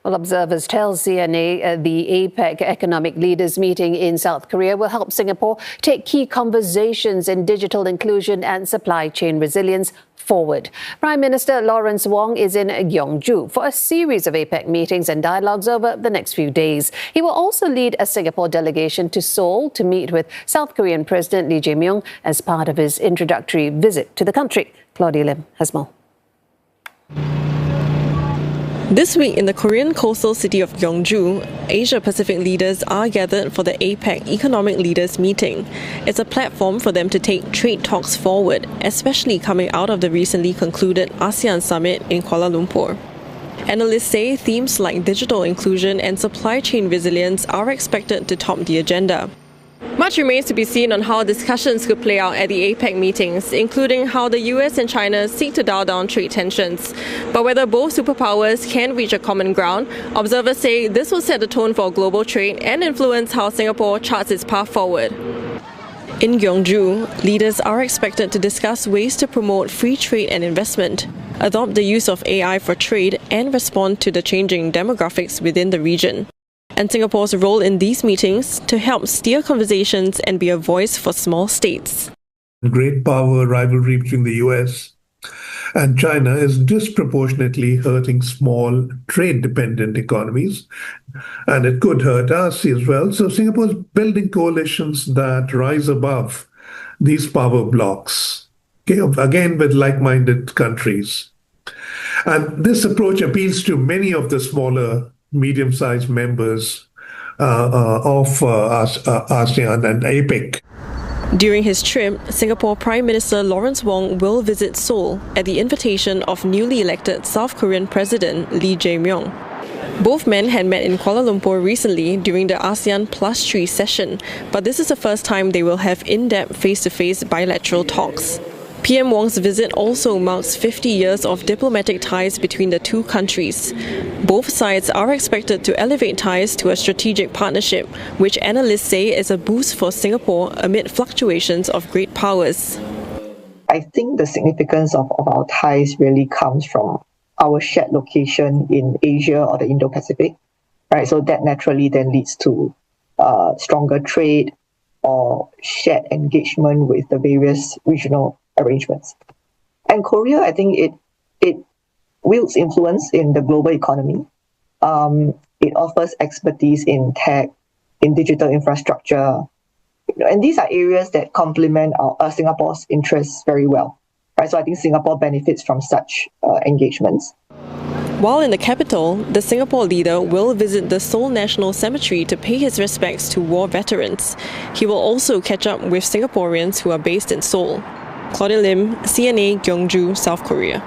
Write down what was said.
Well, observers tell CNA the APEC Economic Leaders meeting in South Korea will help Singapore take key conversations in digital inclusion and supply chain resilience forward. Prime Minister Lawrence Wong is in Gyeongju for a series of APEC meetings and dialogues over the next few days. He will also lead a Singapore delegation to Seoul to meet with South Korean President Myung as part of his introductory visit to the country. Claudia Lim has more. This week in the Korean coastal city of Gyeongju, Asia-Pacific leaders are gathered for the APEC Economic Leaders meeting. It's a platform for them to take trade talks forward, especially coming out of the recently concluded ASEAN summit in Kuala Lumpur. Analysts say themes like digital inclusion and supply chain resilience are expected to top the agenda. Much remains to be seen on how discussions could play out at the APEC meetings, including how the US and China seek to dial down trade tensions. But whether both superpowers can reach a common ground, observers say this will set the tone for global trade and influence how Singapore charts its path forward. In Gyeongju, leaders are expected to discuss ways to promote free trade and investment, adopt the use of AI for trade, and respond to the changing demographics within the region. And Singapore's role in these meetings to help steer conversations and be a voice for small states. Great power rivalry between the US and China is disproportionately hurting small trade-dependent economies, and it could hurt us as well. So Singapore is building coalitions that rise above these power blocks, again with like-minded countries. And this approach appeals to many of the smaller medium-sized members of ASEAN and APEC. During his trip, Singapore Prime Minister Lawrence Wong will visit Seoul at the invitation of newly elected South Korean President Lee Jae-myung. Both men had met in Kuala Lumpur recently during the ASEAN +3 session, but this is the first time they will have in-depth face-to-face bilateral talks. PM Wong's visit also marks 50 years of diplomatic ties between the two countries. Both sides are expected to elevate ties to a strategic partnership, which analysts say is a boost for Singapore amid fluctuations of great powers. I think the significance of our ties really comes from our shared location in Asia or the Indo-Pacific, right? So that naturally then leads to stronger trade or shared engagement with the various regional arrangements. And Korea, I think it wields influence in the global economy. It offers expertise in tech, in digital infrastructure, and these are areas that complement Singapore's interests very well. Right? So I think Singapore benefits from such engagements. While in the capital, the Singapore leader will visit the Seoul National Cemetery to pay his respects to war veterans. He will also catch up with Singaporeans who are based in Seoul. Claudia Lim, CNA, Gyeongju, South Korea.